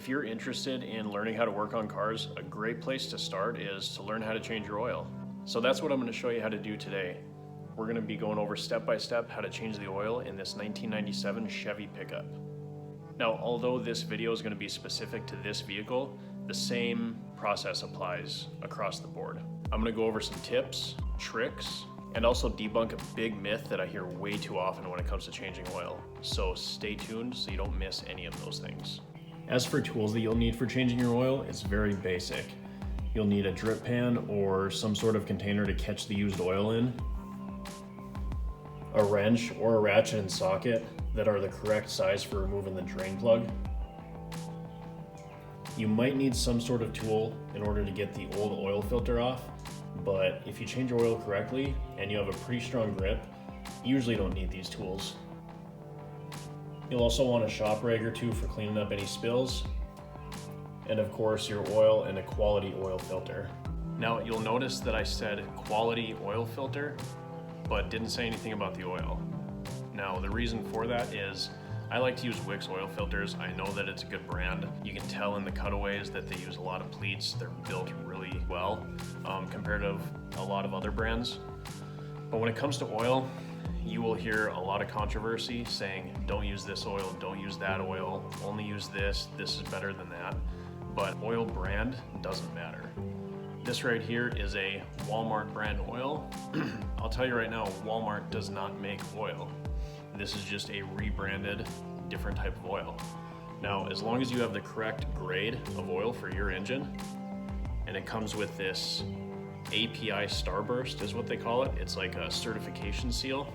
If you're interested in learning how to work on cars, a great place to start is to learn how to change your oil. So that's what I'm going to show you how to do today. We're going to be going over step by step how to change the oil in this 1997 Chevy pickup. Now, although this video is going to be specific to this vehicle, the same process applies across the board. I'm going to go over some tips, tricks, and also debunk a big myth that I hear way too often when it comes to changing oil. So stay tuned so you don't miss any of those things. As for tools that you'll need for changing your oil, it's very basic. You'll need a drip pan or some sort of container to catch the used oil in, a wrench or a ratchet and socket that are the correct size for removing the drain plug. You might need some sort of tool in order to get the old oil filter off, but if you change your oil correctly and you have a pretty strong grip, you usually don't need these tools. You'll also want a shop rag or two for cleaning up any spills, and of course your oil and a quality oil filter. Now you'll notice that I said quality oil filter, but didn't say anything about the oil. Now the reason for that is I like to use Wix oil filters. I know that it's a good brand. You can tell in the cutaways that they use a lot of pleats. They're built really well compared to a lot of other brands. But when it comes to oil, you will hear a lot of controversy saying, don't use this oil, don't use that oil, only use this is better than that. But oil brand doesn't matter. This right here is a Walmart brand oil. I'll tell you right now, Walmart does not make oil. This is just a rebranded, different type of oil. Now, as long as you have the correct grade of oil for your engine, and it comes with this API Starburst is what they call it. It's like a certification seal.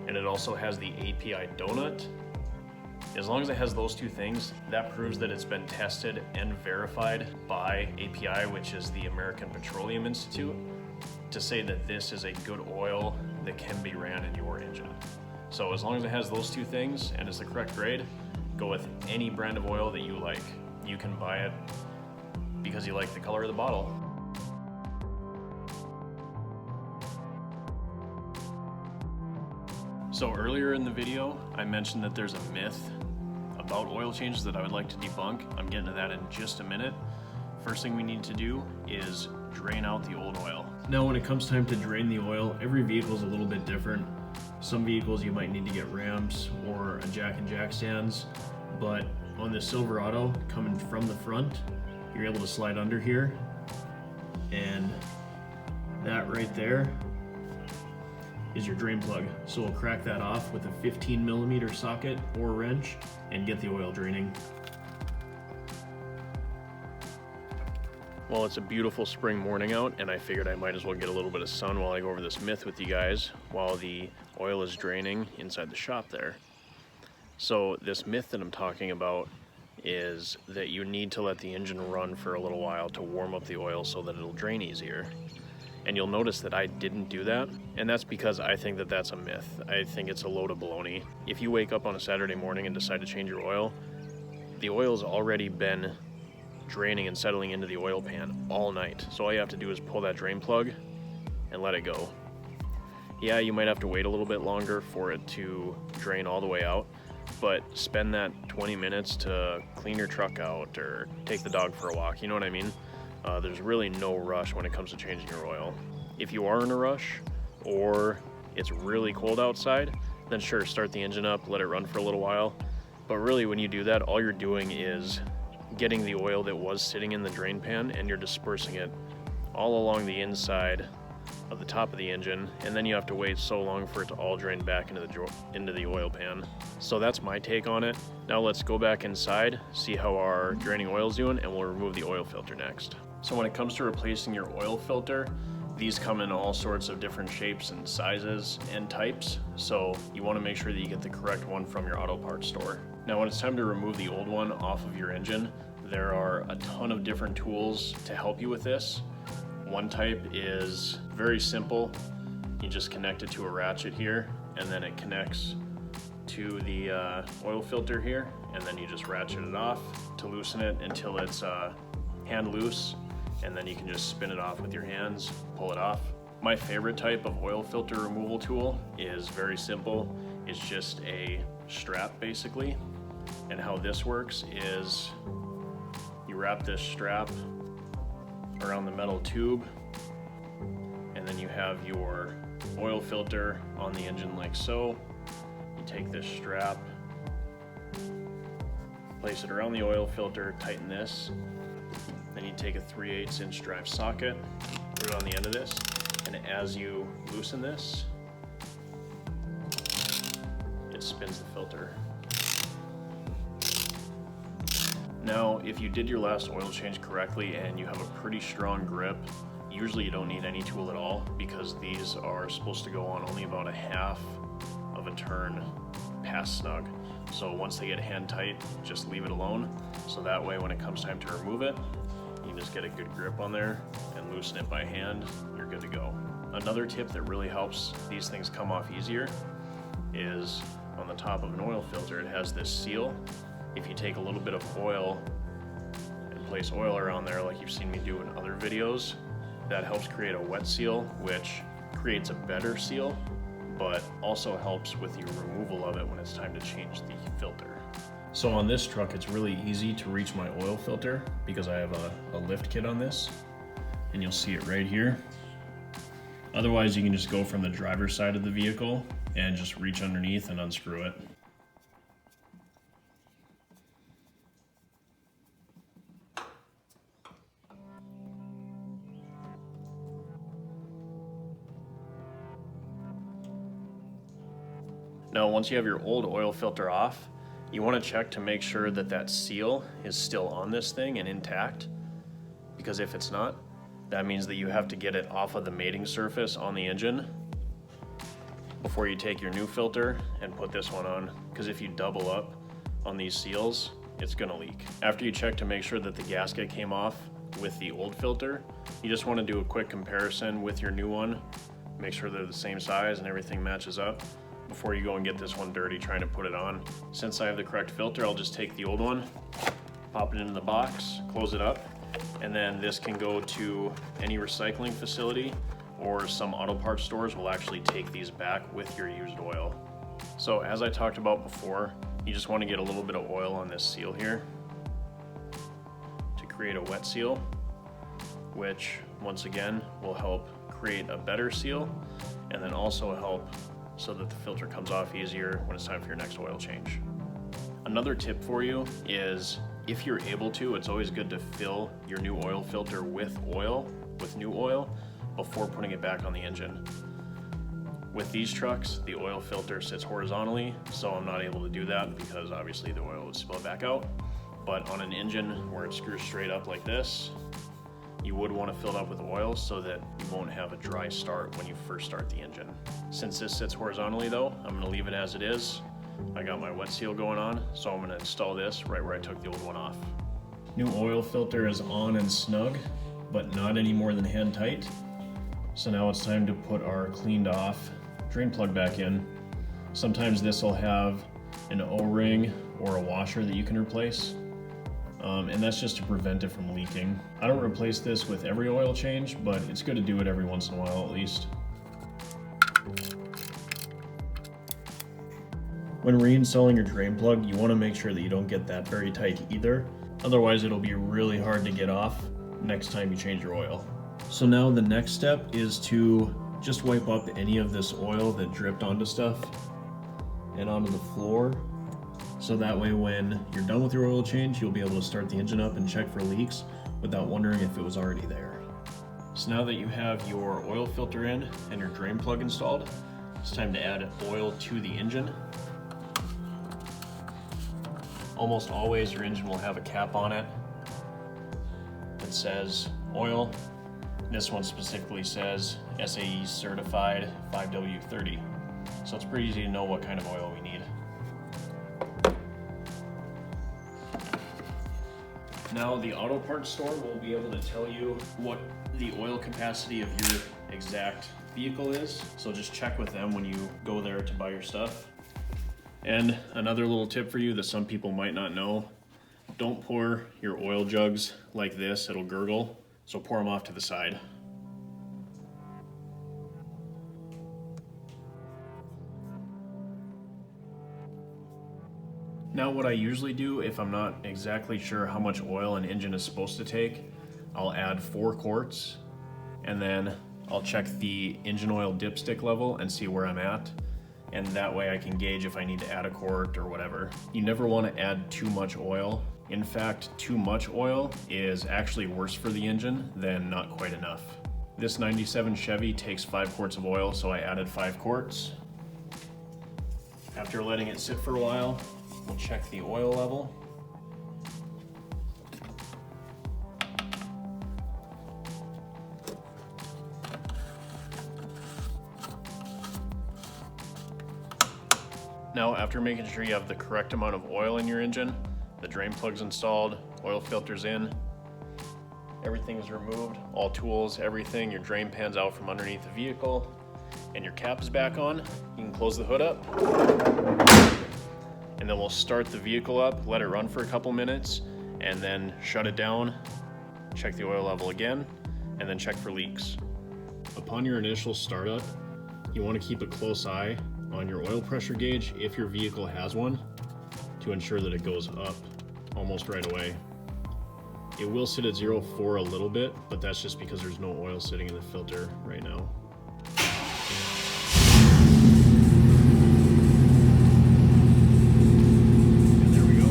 And it also has the API donut. As long as it has those two things, that proves that it's been tested and verified by API, which is the American Petroleum Institute, to say that this is a good oil that can be ran in your engine. So as long as it has those two things and it's the correct grade, go with any brand of oil that you like. You can buy it because you like the color of the bottle. So earlier in the video, I mentioned that there's a myth about oil changes that I would like to debunk. I'm getting to that in just a minute. First thing we need to do is drain out the old oil. Now when it comes time to drain the oil, every vehicle is a little bit different. Some vehicles you might need to get ramps or a jack and jack stands, but on the Silverado, coming from the front, you're able to slide under here, and that right there is your drain plug. So we'll crack that off with a 15mm socket or wrench and get the oil draining. Well, it's a beautiful spring morning out, and I figured I might as well get a little bit of sun while I go over this myth with you guys while the oil is draining inside the shop there. So this myth that I'm talking about is that you need to let the engine run for a little while to warm up the oil so that it'll drain easier. And you'll notice that I didn't do that, and that's because I think that that's a myth. I think it's a load of baloney. If you wake up on a Saturday morning and decide to change your oil, the oil's already been draining and settling into the oil pan all night. So all you have to do is pull that drain plug and let it go. Yeah, you might have to wait a little bit longer for it to drain all the way out, but spend that 20 minutes to clean your truck out or take the dog for a walk, you know what I mean? There's really no rush when it comes to changing your oil. If you are in a rush or it's really cold outside, then sure, start the engine up, let it run for a little while. But really when you do that, all you're doing is getting the oil that was sitting in the drain pan and you're dispersing it all along the inside of the top of the engine, and then you have to wait so long for it to all drain back into the oil pan. So that's my take on it. Now let's go back inside, see how our draining oil is doing, and we'll remove the oil filter next. So when it comes to replacing your oil filter, these come in all sorts of different shapes and sizes and types, so you want to make sure that you get the correct one from your auto parts store. Now when it's time to remove the old one off of your engine, there are a ton of different tools to help you with this. One type is very simple. You just connect it to a ratchet here, and then it connects to the oil filter here, and then you just ratchet it off to loosen it until it's hand loose, and then you can just spin it off with your hands, pull it off. My favorite type of oil filter removal tool is very simple. It's just a strap basically, And how this works is you wrap this strap around the metal tube, and then you have your oil filter on the engine like so. You take this strap, place it around the oil filter, tighten this, then you take a 3/8 inch drive socket, put it on the end of this, and as you loosen this, it spins the filter. Now, if you did your last oil change correctly and you have a pretty strong grip, usually you don't need any tool at all, because these are supposed to go on only about a half of a turn past snug. So once they get hand tight, just leave it alone. So that way when it comes time to remove it, you can just get a good grip on there and loosen it by hand, you're good to go. Another tip that really helps these things come off easier is on the top of an oil filter, it has this seal. If you take a little bit of oil and place oil around there like you've seen me do in other videos, that helps create a wet seal, which creates a better seal, but also helps with the removal of it when it's time to change the filter. So on this truck, it's really easy to reach my oil filter because I have a lift kit on this, and you'll see it right here. Otherwise, you can just go from the driver's side of the vehicle and just reach underneath and unscrew it. Now, once you have your old oil filter off, you want to check to make sure that that seal is still on this thing and intact, because if it's not, that means that you have to get it off of the mating surface on the engine before you take your new filter and put this one on, because if you double up on these seals, it's going to leak. After you check to make sure that the gasket came off with the old filter, you just want to do a quick comparison with your new one, make sure they're the same size and everything matches up before you go and get this one dirty trying to put it on. Since I have the correct filter, I'll just take the old one, pop it into the box, close it up, and then this can go to any recycling facility, or some auto parts stores will actually take these back with your used oil. So as I talked about before, you just want to get a little bit of oil on this seal here to create a wet seal, which once again will help create a better seal, and then also help so that the filter comes off easier when it's time for your next oil change. Another tip for you is, if you're able to, it's always good to fill your new oil filter with new oil, before putting it back on the engine. With these trucks, the oil filter sits horizontally, so I'm not able to do that because obviously the oil would spill back out. But on an engine where it screws straight up like this, you would want to fill it up with oil so that you won't have a dry start when you first start the engine. Since this sits horizontally though, I'm going to leave it as it is. I got my wet seal going on, so I'm going to install this right where I took the old one off. New oil filter is on and snug, but not any more than hand tight. So now it's time to put our cleaned off drain plug back in. Sometimes this will have an O-ring or a washer that you can replace. And that's just to prevent it from leaking. I don't replace this with every oil change, but it's good to do it every once in a while at least. When reinstalling your drain plug, you want to make sure that you don't get that very tight either. Otherwise, it'll be really hard to get off next time you change your oil. So now the next step is to just wipe up any of this oil that dripped onto stuff and onto the floor. So that way when you're done with your oil change, you'll be able to start the engine up and check for leaks without wondering if it was already there. So now that you have your oil filter in and your drain plug installed, it's time to add oil to the engine. Almost always your engine will have a cap on it that says oil. This one specifically says SAE certified 5W30. So it's pretty easy to know what kind of oil we need. Now the auto parts store will be able to tell you what the oil capacity of your exact vehicle is. So just check with them when you go there to buy your stuff. And another little tip for you that some people might not know, don't pour your oil jugs like this, it'll gurgle. So pour them off to the side. Now what I usually do if I'm not exactly sure how much oil an engine is supposed to take, I'll add 4 quarts and then I'll check the engine oil dipstick level and see where I'm at. And that way I can gauge if I need to add a quart or whatever. You never want to add too much oil. In fact, too much oil is actually worse for the engine than not quite enough. This 97 Chevy takes 5 quarts of oil, so I added 5 quarts. After letting it sit for a while, we'll check the oil level. Now, after making sure you have the correct amount of oil in your engine, the drain plug's installed, oil filter's in, everything is removed, all tools, everything, your drain pan's out from underneath the vehicle, and your cap is back on, you can close the hood up. And then we'll start the vehicle up, let it run for a couple minutes, and then shut it down, check the oil level again, and then check for leaks. Upon your initial startup, you want to keep a close eye on your oil pressure gauge if your vehicle has one to ensure that it goes up almost right away. It will sit at 0.4 a little bit, but that's just because there's no oil sitting in the filter right now. And there we go.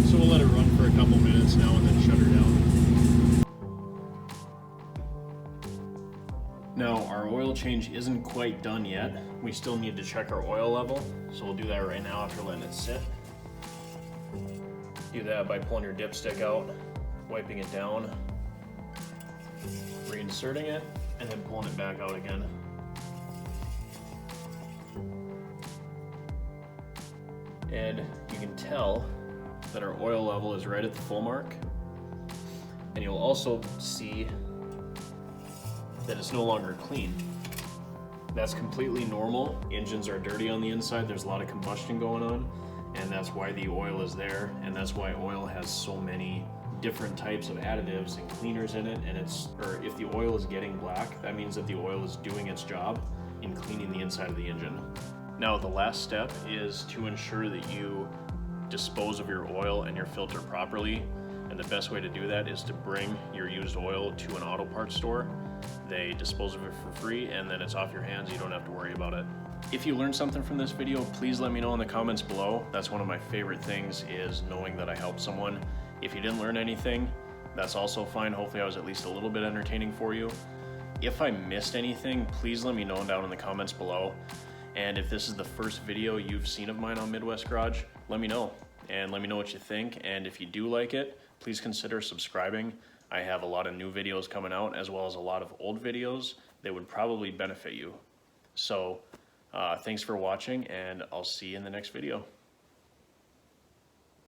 So we'll let it run for a couple minutes now and then shut her down. Now, our oil change isn't quite done yet. We still need to check our oil level, so we'll do that right now after letting it sit. Do that by pulling your dipstick out, wiping it down, reinserting it, and then pulling it back out again. And you can tell that our oil level is right at the full mark. And you'll also see that it's no longer clean. That's completely normal. Engines are dirty on the inside. There's a lot of combustion going on, and that's why the oil is there, and that's why oil has so many different types of additives and cleaners in it. And if the oil is getting black, that means that the oil is doing its job in cleaning the inside of the engine. Now, the last step is to ensure that you dispose of your oil and your filter properly. And the best way to do that is to bring your used oil to an auto parts store. They dispose of it for free, and then it's off your hands. You don't have to worry about it. If you learned something from this video, please let me know in the comments below. That's one of my favorite things, is knowing that I helped someone. If you didn't learn anything, that's also fine. Hopefully I was at least a little bit entertaining for you. If I missed anything, please let me know down in the comments below. And if this is the first video you've seen of mine on Midwest Garage, let me know. And let me know what you think. And if you do like it, please consider subscribing. I have a lot of new videos coming out, as well as a lot of old videos that would probably benefit you. So thanks for watching, and I'll see you in the next video.